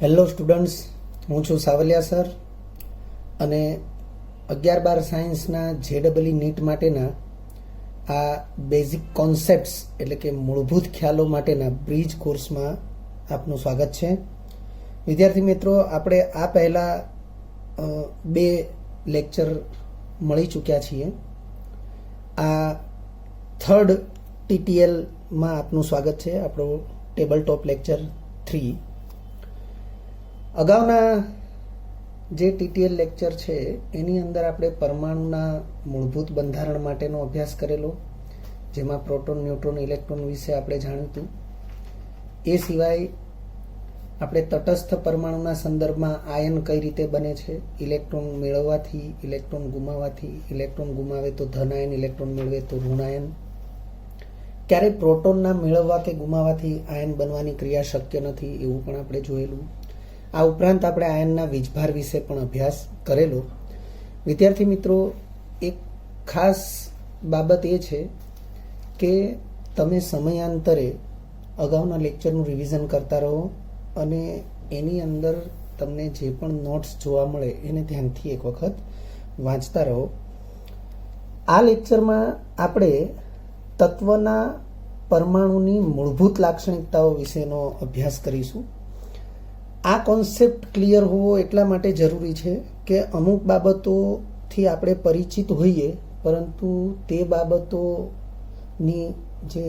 Hello students, હું છું Savaliya sir અને 11-12 સાયન્સના JEE નીટ માટેના આ બેઝિક કોન્સેપ્ટ્સ એટલે કે મૂળભૂત ખ્યાલો માટેના બ્રિજ કોર્સમાં આપનું સ્વાગત છે. વિદ્યાર્થી મિત્રો, આપણે આ પહેલાં 2 લેક્ચર મળી ચૂક્યા છીએ. આ થર્ડ TTLમાં આપનું સ્વાગત છે, આપણો ટેબલ ટોપ લેક્ચર 3. અગાઉના જે TTL લેક્ચર છે એની અંદર આપણે પરમાણુના મૂળભૂત બંધારણ માટેનો અભ્યાસ કરેલો, જેમાં પ્રોટોન, ન્યુટ્રોન, ઇલેક્ટ્રોન વિશે આપણે જાણ્યું હતું. એ સિવાય આપણે તટસ્થ પરમાણુના સંદર્ભમાં આયન કઈ રીતે બને છે, ઇલેક્ટ્રોન મેળવવાથી, ઇલેક્ટ્રોન ગુમાવવાથી, ઇલેક્ટ્રોન ગુમાવે તો ધન આયન, ઇલેક્ટ્રોન મેળવે તો ઋણ આયન, ક્યારેય પ્રોટોનના મેળવવા કે ગુમાવવાથી આયન બનવાની ક્રિયા શક્ય નથી, એવું પણ આપણે જોયેલું. આ ઉપરાંત આપણે આયનના વીજભાર વિશે પણ અભ્યાસ કરેલો. વિદ્યાર્થી મિત્રો, એક ખાસ બાબત એ છે કે તમે સમયાંતરે અગાઉના લેક્ચરનું રિવિઝન કરતા રહો અને એની અંદર તમને જે પણ નોટ્સ જોવા મળે એને ધ્યાનથી એક વખત વાંચતા રહો. આ લેક્ચરમાં આપણે તત્વના પરમાણુની મૂળભૂત લાક્ષણિકતાઓ વિશેનો અભ્યાસ કરીશું. આ કોન્સેપ્ટ ક્લિયર હોવો એટલા માટે જરૂરી છે કે અમુક બાબતોથી આપણે પરિચિત હોઈએ, પરંતુ તે બાબતોની જે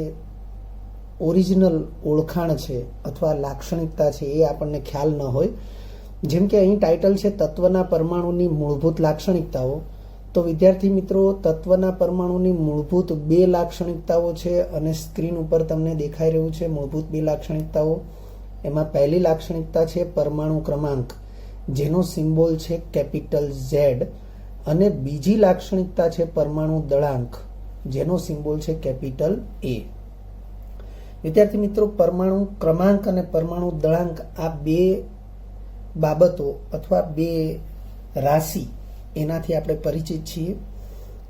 ઓરિજિનલ ઓળખાણ છે અથવા લાક્ષણિકતા છે એ આપણને ખ્યાલ ન હોય. જેમ કે અહીં ટાઇટલ છે તત્વના પરમાણુની મૂળભૂત લાક્ષણિકતાઓ. તો વિદ્યાર્થી મિત્રો, તત્વના પરમાણુની મૂળભૂત 2 લાક્ષણિકતાઓ છે અને સ્ક્રીન ઉપર તમને દેખાઈ રહ્યું છે મૂળભૂત 2 લાક્ષણિકતાઓ. એમાં પહેલી લાક્ષણિકતા છે પરમાણુ ક્રમાંક, જેનો સિમ્બોલ છે કેપિટલ Z, અને બીજી લાક્ષણિકતા છે પરમાણુ દળાંક, જેનો સિમ્બોલ છે કેપિટલ A. વિદ્યાર્થી મિત્રો, પરમાણુ ક્રમાંક અને પરમાણુ દળાંક આ 2 બાબતો અથવા 2 રાશિ એનાથી આપણે પરિચિત છીએ.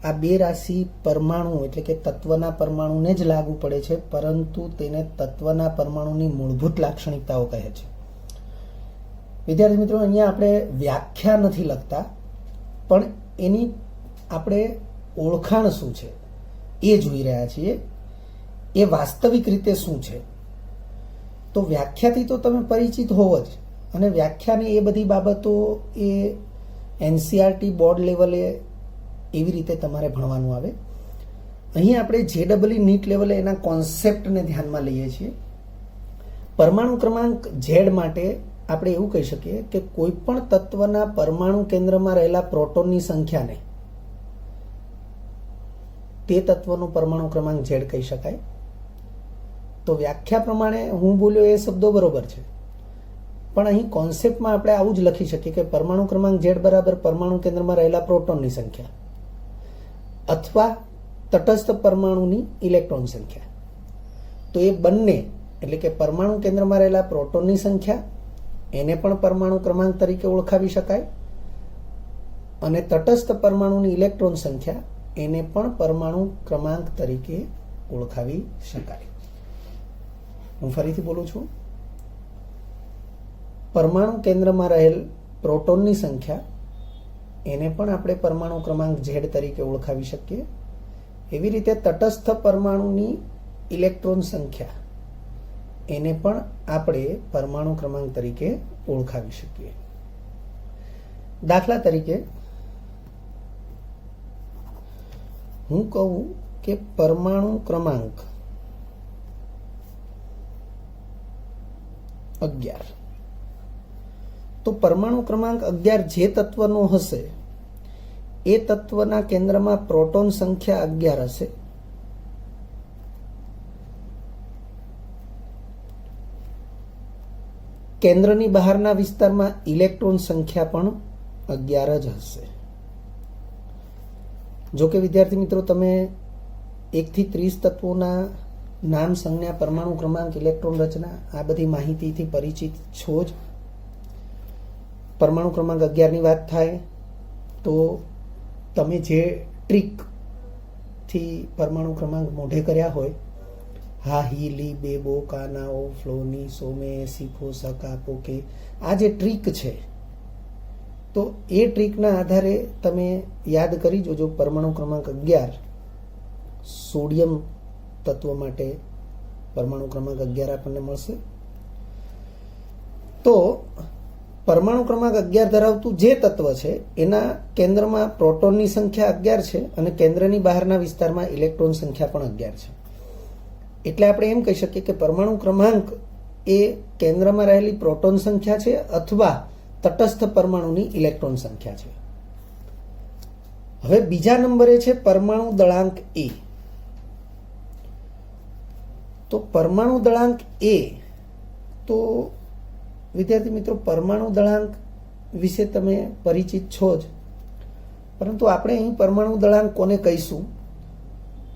આ 2 રાશિ પરમાણુ એટલે કે તત્વના પરમાણુને જ લાગુ પડે છે, પરંતુ તેને તત્વના પરમાણુની મૂળભૂત લાક્ષણિકતાઓ કહે છે. વિદ્યાર્થી મિત્રો, અહીંયા આપણે વ્યાખ્યા નથી લખતા, પણ એની આપણે ઓળખાણ શું છે એ જોઈ રહ્યા છીએ. એ વાસ્તવિક રીતે શું છે? તો વ્યાખ્યાથી તો તમે પરિચિત હોવ જ, અને વ્યાખ્યાની એ બધી બાબતો એ NCERT બોર્ડ લેવલે એવી રીતે તમારે ભણવાનું આવે. અહીં આપણે JEE નીટ લેવલે એના કોન્સેપ્ટને ધ્યાનમાં લઈએ છીએ. પરમાણુ ક્રમાંક Z માટે આપણે એવું કહી શકીએ કે કોઈ પણ તત્વના પરમાણુ કેન્દ્રમાં રહેલા પ્રોટોનની સંખ્યાને તે તત્વનો પરમાણુ ક્રમાંક Z કહી શકાય. તો વ્યાખ્યા પ્રમાણે હું બોલ્યો એ શબ્દો બરોબર છે, પણ અહીં કોન્સેપ્ટમાં આપણે આવું જ લખી શકીએ કે પરમાણુ ક્રમાંક Z બરાબર પરમાણુ કેન્દ્રમાં રહેલા પ્રોટોનની સંખ્યા અથવા તટસ્થ પરમાણુની ઇલેક્ટ્રોન સંખ્યા. તો એ બંને એટલે કે પરમાણુ કેન્દ્રમાં રહેલા પ્રોટોનની સંખ્યા એને પણ પરમાણુ ક્રમાંક તરીકે ઓળખાવી શકાય, અને તટસ્થ પરમાણુની ઇલેક્ટ્રોન સંખ્યા એને પણ પરમાણુ ક્રમાંક તરીકે ઓળખાવી શકાય. હું ફરીથી બોલું છું. પરમાણુ કેન્દ્રમાં રહેલ પ્રોટોનની સંખ્યા એને પણ આપણે પરમાણુ ક્રમાંક Z તરીકે ઓળખાવી શકીએ. એવી રીતે તટસ્થ પરમાણુની ઇલેક્ટ્રોન સંખ્યા એને પણ આપણે પરમાણુ ક્રમાંક તરીકે ઓળખાવી શકીએ. દાખલા તરીકે હું કહું કે પરમાણુ ક્રમાંક 11, તો પરમાણુ ક્રમાંક 11 જે તત્વનો હશે એ તત્વના કેન્દ્રમાં પ્રોટોન સંખ્યા 11 હશે. કેન્દ્રની બહારના વિસ્તારમાં ઇલેક્ટ્રોન સંખ્યા પણ 11 જ હશે. જો કે વિદ્યાર્થી મિત્રો, તમે 1 થી 30 તત્વોના નામ, સંજ્ઞા, પરમાણુ ક્રમાંક, ઇલેક્ટ્રોન રચના આ બધી માહિતીથી પરિચિત છો જ. પરમાણુ ક્રમાંક 11ની વાત થાય તો તમે જે ટ્રીકથી પરમાણુ ક્રમાંક મોઢે કર્યા હોય હા હી લી બેબો કાનાઓ ફ્લોની સોમે શીખો સકા પોકે, આ જે ટ્રીક છે તો એ ટ્રીકના આધારે તમે યાદ કરી જોજો. પરમાણુ ક્રમાંક 11 સોડિયમ તત્વ માટે પરમાણુ ક્રમાંક 11 આપણને મળશે. તો પરમાણુ ક્રમાંક 11 ધરાવતું જે તત્વ છે એના કેન્દ્રમાં પ્રોટોનની સંખ્યા 11 છે અને કેન્દ્રની બહારના વિસ્તારમાં ઇલેક્ટ્રોન સંખ્યા પણ 11 છે. એટલે આપણે એમ કહી શકીએ કે પરમાણુ ક્રમાંક એ કેન્દ્રમાં રહેલી પ્રોટોન સંખ્યા છે અથવા તટસ્થ પરમાણુની ઇલેક્ટ્રોન સંખ્યા છે. હવે બીજા નંબરે છે પરમાણુ દળાંક એ. તો પરમાણુ દળાંક એ, તો વિદ્યાર્થી મિત્રો પરમાણુ દળાંક વિશે તમે પરિચિત છો જ, પરંતુ આપણે અહીં પરમાણુ દળાંક કોને કહીશું?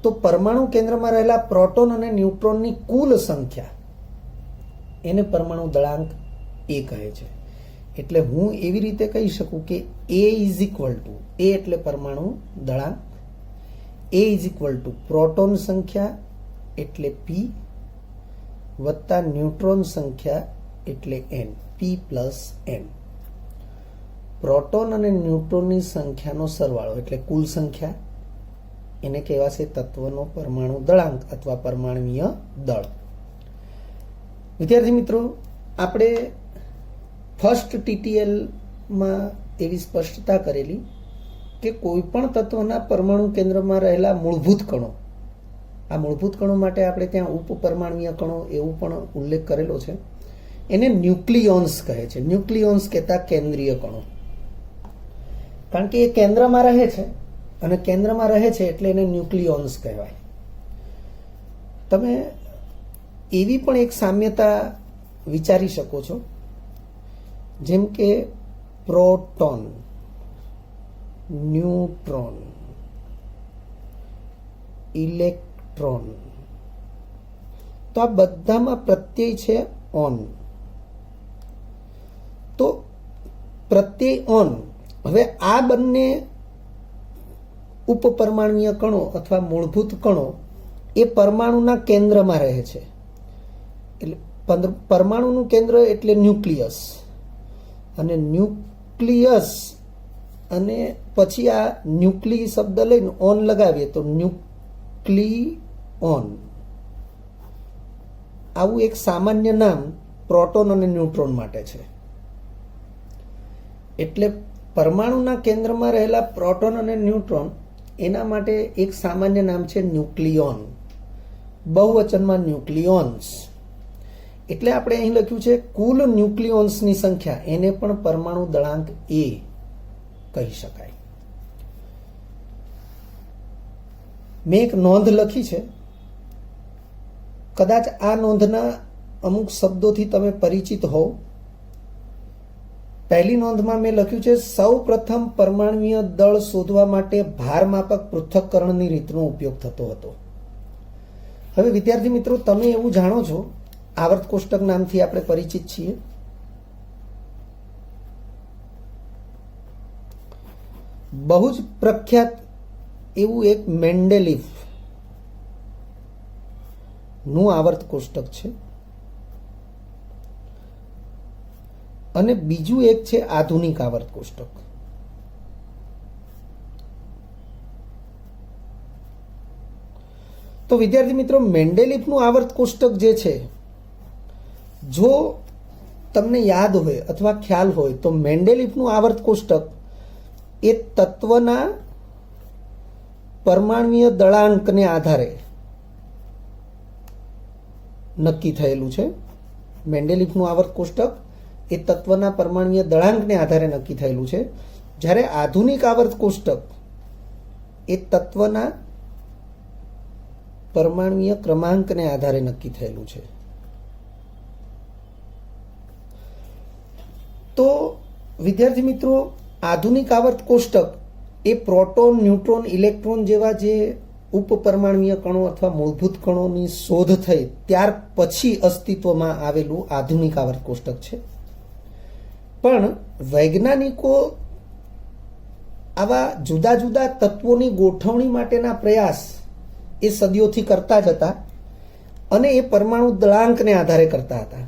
તો પરમાણુ કેન્દ્રમાં રહેલા પ્રોટોન અને ન્યુટ્રોનની કુલ સંખ્યા એને પરમાણુ દળાંક એ કહે છે. એટલે હું એવી રીતે કહી શકું કે એ ઇઝ ઇક્વલ ટુ, એ એટલે પરમાણુ દળાંક, એ ઇઝ ઇક્વલ ટુ પ્રોટોન સંખ્યા એટલે પી વત્તા ન્યુટ્રોન સંખ્યા એટલે એન, પી પ્લસ એન. પ્રોટોન અને ન્યુટ્રોનની સંખ્યાનો સરવાળો એટલે કુલ સંખ્યા, એને કહેવાશે તત્વનો પરમાણુ દળાંક અથવા પરમાણુય દળ. વિદ્યાર્થી મિત્રો, આપણે ફર્સ્ટ TTL-માં એવી સ્પષ્ટતા કરેલી કે કોઈ પણ તત્વના પરમાણુ કેન્દ્રમાં રહેલા મૂળભૂત કણો, આ મૂળભૂત કણો માટે આપણે ત્યાં ઉપપરમાણુય કણો એવું પણ ઉલ્લેખ કરેલો છે, એને ન્યુક્લિયોન્સ કહે છે. ન્યુક્લિયોન્સ કહેતા કેન્દ્રીય કણો, કારણ કે એ કેન્દ્રમાં રહે છે અને કેન્દ્રમાં રહે છે એટલે એને ન્યુક્લિયોન્સ કહેવાય. તમે એવી પણ એક સામ્યતા વિચારી શકો છો, જેમ કે પ્રોટોન, ન્યુટ્રોન, ઇલેક્ટ્રોન, તો આ બધામાં પ્રત્યય છે ઓન. તો પ્રત્યય ઓન. હવે આ બંને ઉપપરમાણુય કણો અથવા મૂળભૂત કણો એ પરમાણુના કેન્દ્રમાં રહે છે. એટલે પરમાણુનું કેન્દ્ર એટલે ન્યુક્લિયસ, અને ન્યુક્લિયસ અને પછી આ ન્યુક્લી શબ્દ લઈને ઓન લગાવીએ તો ન્યુક્લિઓન. આવું એક સામાન્ય નામ પ્રોટોન અને ન્યુટ્રોન માટે છે. એટલે પરમાણુના કેન્દ્રમાં રહેલા પ્રોટોન અને ન્યુટ્રોન એના માટે એક સામાન્ય નામ છે ન્યુક્લિયોન, બહુવચનમાં ન્યુક્લિયોન્સ. એટલે આપણે અહીં લખ્યું છે કુલ ન્યુક્લિયોન્સની સંખ્યા, એને પણ પરમાણુ દળાંક એ કહી શકાય. મેં એક નોંધ લખી છે, કદાચ આ નોંધના અમુક શબ્દોથી તમે પરિચિત હોવ. પહેલી નોંધમાં મેં લખ્યું છે સૌ પ્રથમ પરમાણુય દળ શોધવા માટે ભારમાપક પૃથ્થકરણની રીતનો ઉપયોગ થતો હતો. હવે વિદ્યાર્થી મિત્રો, તમે એવું જાણો છો, આવર્ત કોષ્ટક નામથી આપણે પરિચિત છીએ. બહુ જ પ્રખ્યાત એવું એક મેન્ડેલિફ નું આવર્ત કોષ્ટક છે, અને બીજું એક છે આધુનિક આવર્ત કોષ્ટક. તો વિદ્યાર્થી મિત્રો, મેન્ડેલિફનું આવર્ત કોષ્ટક જે છે, જો તમને યાદ હોય અથવા ખ્યાલ હોય તો મેન્ડેલિફનું આવર્ત કોષ્ટક એ તત્વના પરમાણુય દળાંકને આધારે નક્કી થયેલું છે. મેન્ડેલિફનું આવર્ત કોષ્ટક એ તત્વના પરમાણુય દળાંકને આધારે નક્કી થયેલું છે, જ્યારે આધુનિક આવર્ત કોષ્ટક એ તત્વના પરમાણુય ક્રમાંકને આધારે નક્કી થયેલું છે. તો વિદ્યાર્થી મિત્રો, આધુનિક આવર્ત કોષ્ટક એ પ્રોટોન, ન્યુટ્રોન, ઇલેક્ટ્રોન જેવા જે ઉપપરમાણુય કણો અથવા મૂળભૂત કણોની શોધ થઈ ત્યાર પછી અસ્તિત્વમાં આવેલું આધુનિક આવર્ત કોષ્ટક છે. પણ વૈજ્ઞાનિકો આવા જુદા જુદા તત્વોની ગોઠવણી માટેના પ્રયાસ એ સદીઓથી કરતા જ હતા, અને એ પરમાણુ દળાંકને આધારે કરતા હતા.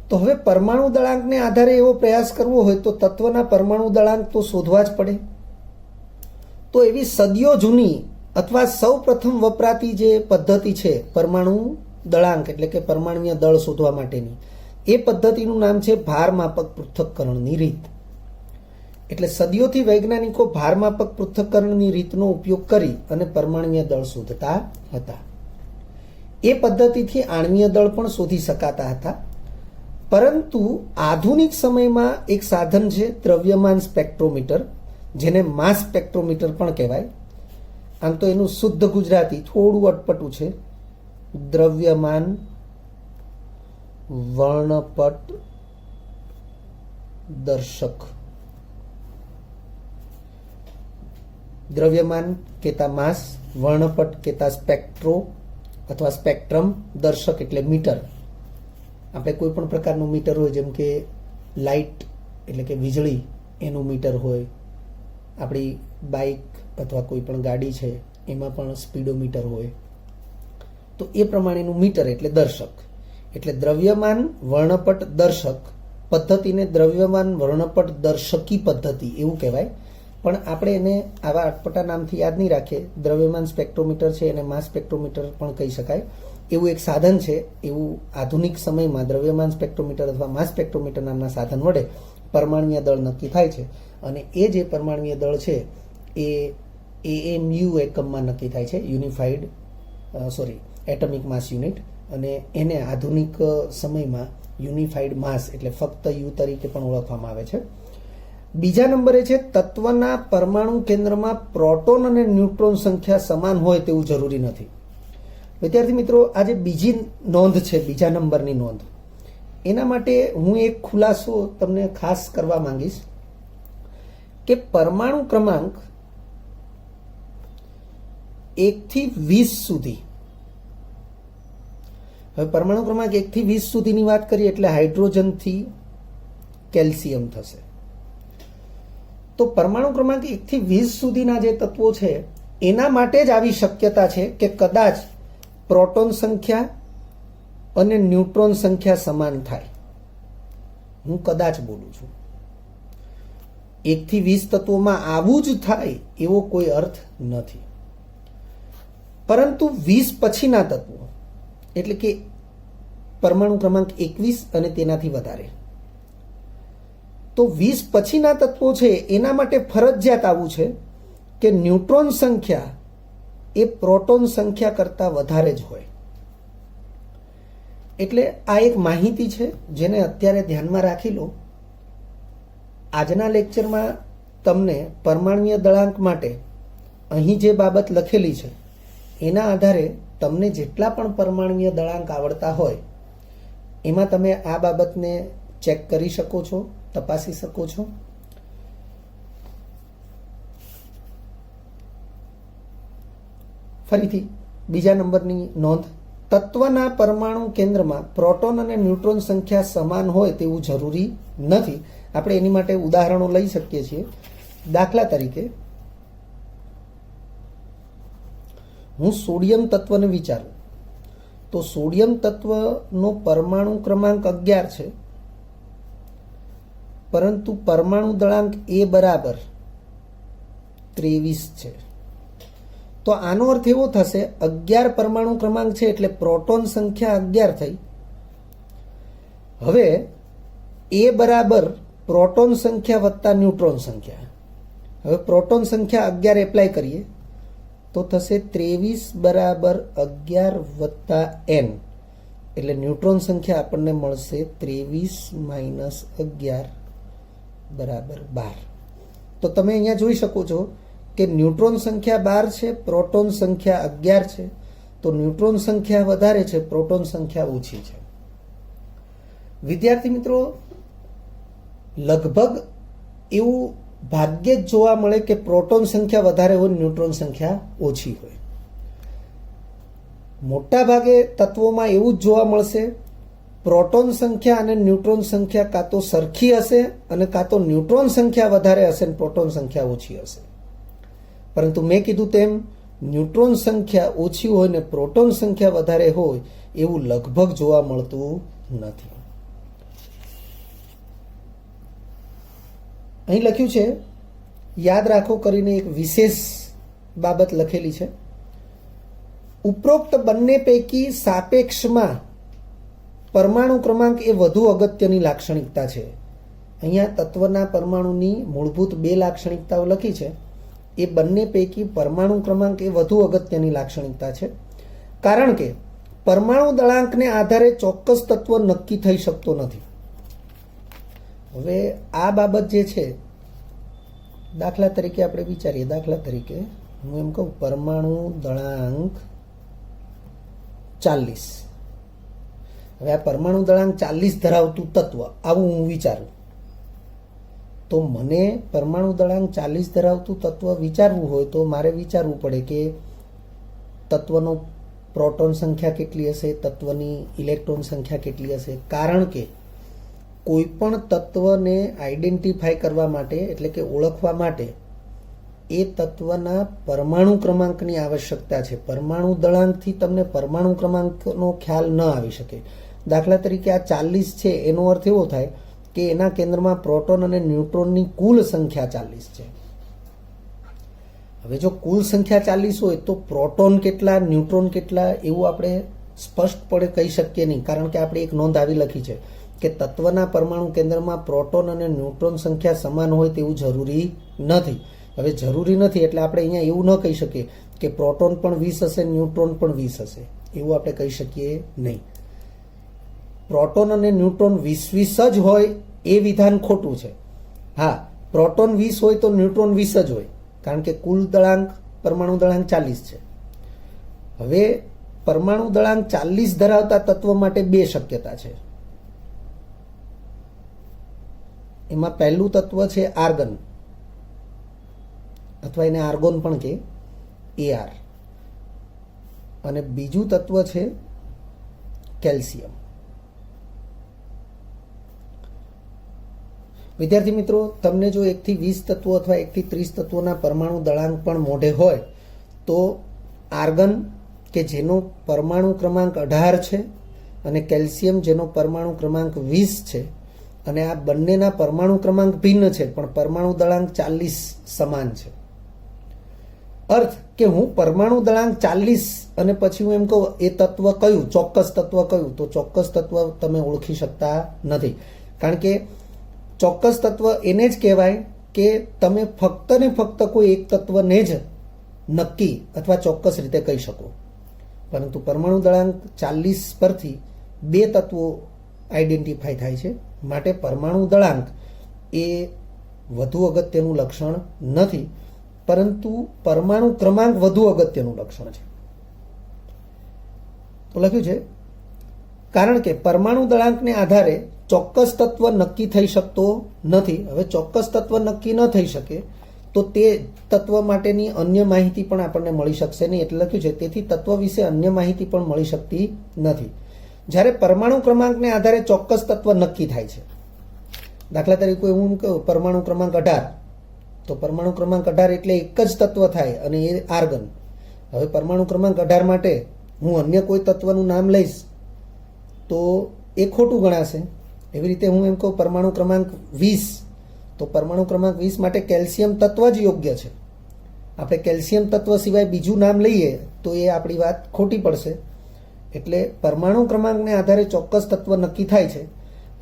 તો હવે પરમાણુ દળાંકને આધારે એવો પ્રયાસ કરવો હોય તો તત્વના પરમાણુ દળાંક તો શોધવા જ પડે. તો એવી સદીઓ જૂની અથવા સૌ પ્રથમ વપરાતી જે પદ્ધતિ છે પરમાણુ દળાંક એટલે કે પરમાણુય દળ શોધવા માટેની, એ પદ્ધતિનું નામ છે ભારમાપક પૃથ્થકરણની રીત. એટલે સદીઓથી વૈજ્ઞાનિકો ભારમાપક પૃથ્થકરણની રીતનો ઉપયોગ કરી અને પરમાણુય દળ શોધતા હતા. એ પદ્ધતિથી આણ્વીય દળ પણ શોધી શકાતા હતા. પરંતુ આધુનિક સમયમાં એક સાધન છે દ્રવ્યમાન સ્પેક્ટ્રોમીટર, જેને માસ સ્પેક્ટ્રોમીટર પણ કહેવાય. આમ તો એનું શુદ્ધ ગુજરાતી થોડું અટપટું છે, દ્રવ્યમાન વર્ણપટ દર્શક. દ્રવ્યમાન કહેતા માસ, વર્ણપટ કહેતા સ્પેક્ટ્રો અથવા સ્પેક્ટ્રમ, દર્શક એટલે મીટર. આપણે કોઈ પણ પ્રકારનું મીટર હોય, જેમ કે લાઇટ એટલે કે વીજળી એનું મીટર હોય, આપણી બાઇક અથવા કોઈ પણ ગાડી છે એમાં પણ સ્પીડોમીટર હોય, તો એ પ્રમાણેનું મીટર એટલે દર્શક. એટલે દ્રવ્યમાન વર્ણપટ દર્શક પદ્ધતિને દ્રવ્યમાન વર્ણપટ દર્શકી પદ્ધતિ એવું કહેવાય. પણ આપણે એને આવા અટપટા નામથી યાદ નહીં રાખીએ. દ્રવ્યમાન સ્પેક્ટ્રોમીટર છે એને માસ સ્પેક્ટ્રોમીટર પણ કહી શકાય. એવું એક સાધન છે. એવું આધુનિક સમયમાં દ્રવ્યમાન સ્પેક્ટ્રોમીટર અથવા માસ સ્પેક્ટ્રોમીટર નામના સાધન વડે પરમાણુય દળ નક્કી થાય છે. અને એ જે પરમાણુય દળ છે એ AMU એકમમાં નક્કી થાય છે, એટમિક માસ યુનિટ. અને એને આધુનિક સમયમાં યુનિફાઈડ માસ એટલે ફક્ત યુ તરીકે પણ ઓળખવામાં આવે છે. બીજા નંબરે છે તત્વના પરમાણુ કેન્દ્રમાં પ્રોટોન અને ન્યુટ્રોન સંખ્યા સમાન હોય તેવું જરૂરી નથી. વિદ્યાર્થી મિત્રો, આ જે બીજી નોંધ છે, બીજા નંબરની નોંધ, એના માટે હું એક ખુલાસો તમને ખાસ કરવા માંગીશ કે પરમાણુ ક્રમાંક 1 થી 20 સુધી, હવે પરમાણુ ક્રમાંક 1 થી 20 સુધીની વાત કરીએ એટલે હાઇડ્રોજનથી કેલ્શિયમ થશે. તો પરમાણુ ક્રમાંક 1 થી 20 સુધીના જે તત્વો છે એના માટે જ આવી શક્યતા છે કે કદાચ પ્રોટોન સંખ્યા અને ન્યુટ્રોન સંખ્યા સમાન થાય. હું કદાચ બોલું છું. 1 થી 20 તત્વોમાં આવું જ થાય એવો કોઈ અર્થ નથી. પરંતુ 20 પછીના તત્વો એટલે કે પરમાણુ ક્રમાંક 21 અને તેનાથી વધારે, તો 20 પછીના તત્વો છે એના માટે ફરજિયાત આવું છે કે ન્યુટ્રોન સંખ્યા એ પ્રોટોન સંખ્યા કરતાં વધારે જ હોય. એટલે આ એક માહિતી છે જેને અત્યારે ધ્યાનમાં રાખી લો. આજના લેક્ચરમાં તમને પરમાણુય દળાંક માટે અહીં જે બાબત લખેલી છે એના આધારે તમને જેટલા પણ પરમાણુય દળાંક આવડતા હોય એમાં તમે આ બાબતને ચેક કરી શકો છો, તપાસી શકો છો. ફરીથી બીજા નંબરની નોંધ, તત્વના પરમાણુ કેન્દ્રમાં પ્રોટોન અને ન્યુટ્રોન સંખ્યા સમાન હોય તેવું જરૂરી નથી. આપણે એની માટે ઉદાહરણો લઈ શકીએ છીએ. દાખલા તરીકે હું સોડિયમ તત્વને વિચારું તો સોડિયમ તત્વનો પરમાણુ ક્રમાંક 11 છે, પરંતુ પરમાણુ દળાંક A બરાબર 23 છે. તો આનો અર્થ એવો થશે 11 પરમાણુ ક્રમાંક છે એટલે પ્રોટોન સંખ્યા 11 થઈ. હવે A બરાબર પ્રોટોન સંખ્યા વત્તા ન્યુટ્રોન સંખ્યા. હવે પ્રોટોન સંખ્યા 11 એપ્લાય કરીએ તો થશે 23 બરાબર 11 વત્તા n, એટલે ન્યુટ્રોન સંખ્યા આપણને મળશે 23 માઇનસ 11 બરાબર 12. તો તમે અહીંયા જોઈ શકો છો કે ન્યુટ્રોન સંખ્યા 12 છે, પ્રોટોન સંખ્યા 11 છે. તો ન્યુટ્રોન સંખ્યા વધારે છે, પ્રોટોન સંખ્યા ઓછી છે. વિદ્યાર્થી મિત્રો, લગભગ એવું ભાગ્યે જ જોવા મળે કે પ્રોટોન સંખ્યા વધારે હોય, ન્યુટ્રોન સંખ્યા ઓછી હોય. મોટા ભાગે તત્વોમાં એવું જ જોવા મળશે. પ્રોટોન સંખ્યા અને ન્યુટ્રોન સંખ્યા કાં તો સરખી હશે અને કાં તો ન્યુટ્રોન સંખ્યા વધારે હશે અને પ્રોટોન સંખ્યા ઓછી હશે. પરંતુ મેં કીધું તેમ ન્યુટ્રોન સંખ્યા ઓછી હોય ને પ્રોટોન સંખ્યા વધારે હોય એવું લગભગ જોવા મળતું નથી. અહીં લખ્યું છે, યાદ રાખો કરીને એક વિશેષ બાબત લખેલી છે. ઉપરોક્ત બંને પૈકી સાપેક્ષમાં પરમાણુ ક્રમાંક એ વધુ અગત્યની લાક્ષણિકતા છે. અહીંયા તત્વના પરમાણુની મૂળભૂત 2 લાક્ષણિકતાઓ લખી છે. એ બંને પૈકી પરમાણુ ક્રમાંક એ વધુ અગત્યની લાક્ષણિકતા છે, કારણ કે પરમાણુ દળાંકને આધારે ચોક્કસ તત્વ નક્કી થઈ શકતો નથી. હવે આ બાબત જે છે, દાખલા તરીકે આપણે વિચારીએ, દાખલા તરીકે હું એમ કહું પરમાણુ દળાંક 40. હવે આ પરમાણુ દળાંક 40 ધરાવતું તત્વ, આવું હું વિચારું, તો મને પરમાણુ દળાંક 40 ધરાવતું તત્વ વિચારવું હોય તો મારે વિચારવું પડે કે તત્વનો પ્રોટોન સંખ્યા કેટલી હશે, તત્વની ઇલેક્ટ્રોન સંખ્યા કેટલી હશે. કારણ કે કોઈ પણ તત્વને આઈડેન્ટિફાય કરવા માટે, એટલે કે ઓળખવા માટે, એ તત્વના પરમાણુ ક્રમાંકની આવશ્યકતા છે. પરમાણુ દળાંકથી તમને પરમાણુ ક્રમાંકનો ખ્યાલ ન આવી શકે. દાખલા તરીકે આ 40 છે, એનો અર્થ એવો થાય કે એના કેન્દ્રમાં પ્રોટોન અને ન્યુટ્રોનની કુલ સંખ્યા 40 છે. હવે જો કુલ સંખ્યા 40 હોય તો પ્રોટોન કેટલા, ન્યુટ્રોન કેટલા, એવું આપણે સ્પષ્ટપણે કહી શકીએ નહીં, કારણ કે આપણે એક નોંધ આવી લખી છે કે તત્વના પરમાણુ કેન્દ્રમાં પ્રોટોન અને ન્યુટ્રોન સંખ્યા સમાન હોય તેવું જરૂરી નથી. હવે જરૂરી નથી એટલે આપણે અહીંયા એવું ન કહી શકીએ કે પ્રોટોન પણ 20 હશે, ન્યુટ્રોન પણ 20 હશે, એવું આપણે કહી શકીએ નહીં. પ્રોટોન અને ન્યુટ્રોન 20 જ હોય એ વિધાન ખોટું છે. હા, પ્રોટોન 20 હોય તો ન્યુટ્રોન 20 જ હોય, કારણ કે કુલ દળાંક પરમાણુ દળાંક 40 છે. હવે પરમાણુ દળાંક 40 ધરાવતા તત્વ માટે 2 શક્યતા છે. એમાં પહેલું તત્વ છે આર્ગન, અથવા એને આર્ગોન પણ કહે, AR, અને બીજું તત્વ છે કેલ્શિયમ. વિદ્યાર્થી મિત્રો, તમને જો 1 થી 20 તત્વો અથવા 1 થી 30 તત્વોના પરમાણુ દળાંક પણ મોઢે હોય તો આર્ગન કે જેનો પરમાણુ ક્રમાંક 18 છે અને કેલ્શિયમ જેનો પરમાણુ ક્રમાંક 20 છે, અને આ બંનેના પરમાણુ ક્રમાંક ભિન્ન છે પણ પરમાણુ દળાંક 40 સમાન છે. અર્થ કે હું પરમાણુ દળાંક 40 અને પછી હું એમ કહું એ તત્વ કયું, ચોક્કસ તત્વ કયું, તો ચોક્કસ તત્વ તમે ઓળખી શકતા નથી. કારણ કે ચોક્કસ તત્વ એને જ કહેવાય કે તમે ફક્ત ને ફક્ત કોઈ એક તત્વને જ નક્કી અથવા ચોક્કસ રીતે કહી શકો. પરંતુ પરમાણુ દળાંક 40 પરથી 2 તત્વો આઈડેન્ટિફાય થાય છે, માટે પરમાણુ દળાંક એ વધુ અગત્યનું લક્ષણ નથી, પરંતુ પરમાણુ ક્રમાંક વધુ અગત્યનું લક્ષણ છે. તો લખ્યું છે, કારણ કે પરમાણુ દળાંકને આધારે ચોક્કસ તત્વ નક્કી થઈ શકતો નથી. હવે ચોક્કસ તત્વ નક્કી ન થઈ શકે તો તે તત્વ માટેની અન્ય માહિતી પણ આપણને મળી શકશે નહીં, એટલે લખ્યું છે તેથી તત્વ વિશે અન્ય માહિતી પણ મળી શકતી નથી. જ્યારે પરમાણુ ક્રમાંકને આધારે ચોક્કસ તત્વ નક્કી થાય છે, દાખલા તરીકે હું કહું પરમાણુ ક્રમાંક 18, તો પરમાણુ ક્રમાંક 18 એટલે એક જ તત્વ થાય અને એ આર્ગન. હવે પરમાણુ ક્રમાંક 18 માટે હું અન્ય કોઈ તત્વનું નામ લઈશ તો એ ખોટું ગણાશે. એવી રીતે હું એમ કહું પરમાણુ ક્રમાંક 20, તો પરમાણુ ક્રમાંક 20 માટે કેલ્શિયમ તત્વ જ યોગ્ય છે. આપણે કેલ્શિયમ તત્વ સિવાય બીજું નામ લઈએ તો એ આપણી વાત ખોટી પડશે. એટલે પરમાણુ ક્રમાંકને આધારે ચોક્કસ તત્વ નક્કી થાય છે.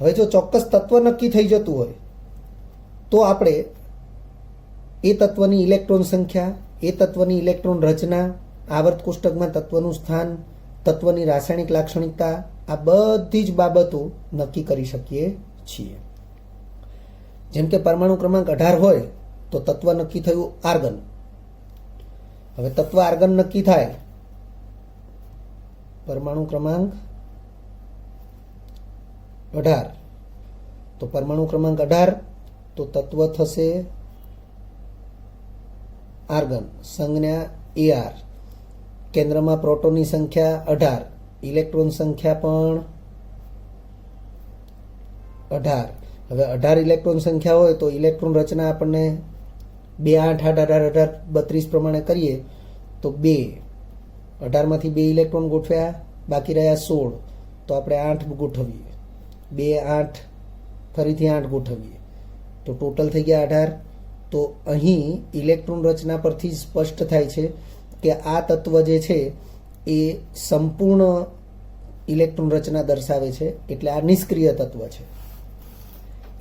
હવે જો ચોક્કસ તત્વ નક્કી થઈ જતું હોય તો આપણે એ તત્વની ઇલેક્ટ્રોન સંખ્યા, એ તત્વની ઇલેક્ટ્રોન રચના, આવર્ત કોષ્ટકમાં તત્વનું સ્થાન, તત્વની રાસાયણિક લાક્ષણિકતા, આ બધી જ બાબતો નક્કી કરી શકીએ છીએ. જેમ કે પરમાણુ ક્રમાંક 18 હોય તો તત્વ નક્કી થયું આર્ગન. હવે તત્વ આર્ગન નક્કી થાય, પરમાણુ ક્રમાંક 18, તો પરમાણુ ક્રમાંક 18 તો તત્વ થશે આર્ગન, સંજ્ઞા AR, કેન્દ્રમાં પ્રોટોનની સંખ્યા 18, ઇલેક્ટ્રોન સંખ્યા પણ 18. હવે 18 ઇલેક્ટ્રોન સંખ્યા હોય તો ઇલેક્ટ્રોન રચના આપણને 2 8 8 18 18 32 પ્રમાણે કરીએ તો 2, 18માંથી 2 ઇલેક્ટ્રોન ગોઠવ્યા, બાકી રહ્યા 16, તો આપણે 8 ગોઠવીએ, 2, 8, ફરીથી 8 ગોઠવીએ, તો ટોટલ થઈ ગયા 18. તો અહીં ઇલેક્ટ્રોન રચના પરથી સ્પષ્ટ થાય છે કે આ તત્વ જે છે એ સંપૂર્ણ ઇલેક્ટ્રોન રચના દર્શાવે છે, એટલે આ નિષ્ક્રિય તત્વ છે.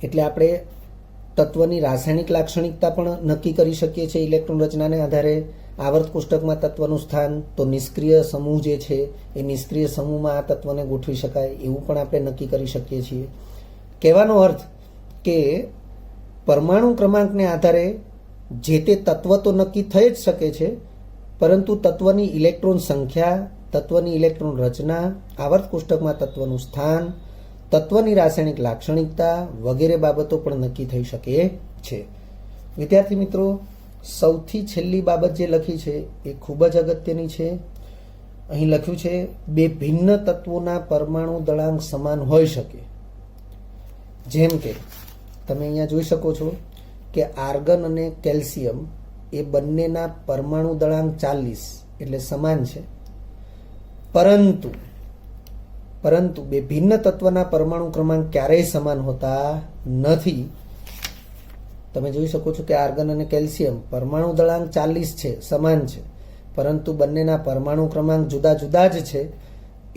એટલે આપણે તત્વની રાસાયણિક લાક્ષણિકતા પણ નક્કી કરી શકીએ છીએ ઇલેક્ટ્રોન રચનાને આધારે. આવર્ત કોષ્ટકમાં તત્વનું સ્થાન, તો નિષ્ક્રિય સમૂહ જે છે એ નિષ્ક્રિય સમૂહમાં આ તત્વને ગોઠવી શકાય એવું પણ આપણે નક્કી કરી શકીએ છીએ. કહેવાનો અર્થ કે પરમાણુ ક્રમાંકને આધારે જે તે તત્વ તો નક્કી થઈ જ શકે છે, પરંતુ તત્વની ઇલેક્ટ્રોન સંખ્યા, તત્વની ઇલેક્ટ્રોન રચના, આવર્ત કોષ્ટકમાં તત્વનું સ્થાન, તત્વની રાસાયણિક લાક્ષણિકતા વગેરે બાબતો પણ નક્કી થઈ શકે છે. વિદ્યાર્થી મિત્રો, સૌથી છેલ્લી બાબત જે લખી છે એ ખૂબ જ અગત્યની છે. અહીં લખ્યું છે 2 ભિન્ન તત્વોના પરમાણુ દળાંક સમાન હોઈ શકે. જેમ કે તમે અહીંયા જોઈ શકો છો કે આર્ગન અને કેલ્શિયમ એ બંનેના પરમાણુ દળાંક 40 એટલે સમાન છે, પરંતુ 2 ભિન્ન તત્વના પરમાણુ ક્રમાંક ક્યારેય સમાન હોતા નથી. તમે જોઈ શકો છો કે આર્ગન અને કેલ્શિયમ પરમાણુ દળાંક 40 છે, સમાન છે, પરંતુ બંનેના પરમાણુ ક્રમાંક જુદા જુદા જ છે.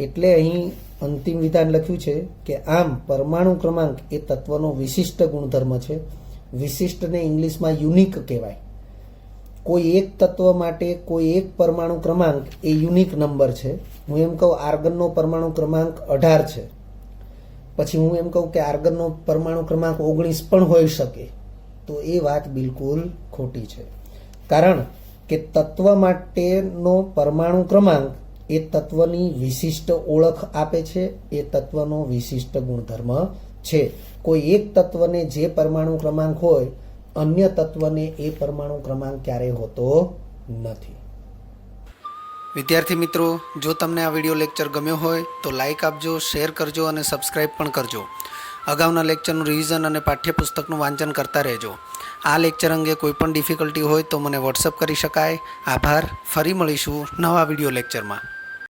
એટલે અહીં અંતિમ વિધાન લખ્યું છે કે આમ પરમાણુ ક્રમાંક એ તત્વનો વિશિષ્ટ ગુણધર્મ છે. વિશિષ્ટને ઇંગ્લિશમાં યુનિક કહેવાય. કોઈ એક તત્વ માટે કોઈ એક પરમાણુ ક્રમાંક એ યુનિક નંબર છે. હું એમ કહું આર્ગનનો પરમાણુ ક્રમાંક 18 છે, પછી હું એમ કહું કે આર્ગનનો પરમાણુ ક્રમાંક 19 પણ હોઈ શકે, તો એ વાત બિલકુલ ખોટી છે. કારણ કે તત્વ માટેનો પરમાણુ ક્રમાંક એ તત્વની વિશિષ્ટ ઓળખ આપે છે, એ તત્વનો વિશિષ્ટ ગુણધર્મ છે. કોઈ એક તત્વને જે પરમાણુ ક્રમાંક હોય, અન્ય તત્વને એ પરમાણુ ક્રમાંક ક્યારેય હોતો નથી. વિદ્યાર્થી મિત્રો, જો તમને આ વિડીયો લેક્ચર ગમ્યો હોય તો લાઇક આપજો, શેર કરજો અને સબસ્ક્રાઇબ પણ કરજો. અગાઉના લેક્ચરનું રિવિઝન અને પાઠ્યપુસ્તકનું વાંચન કરતા રહેજો. આ લેક્ચર અંગે કોઈ પણ ડિફિકલ્ટી હોય તો મને વોટ્સઅપ કરી શકાય. આભાર. ફરી મળીશું નવા વિડીયો લેક્ચરમાં.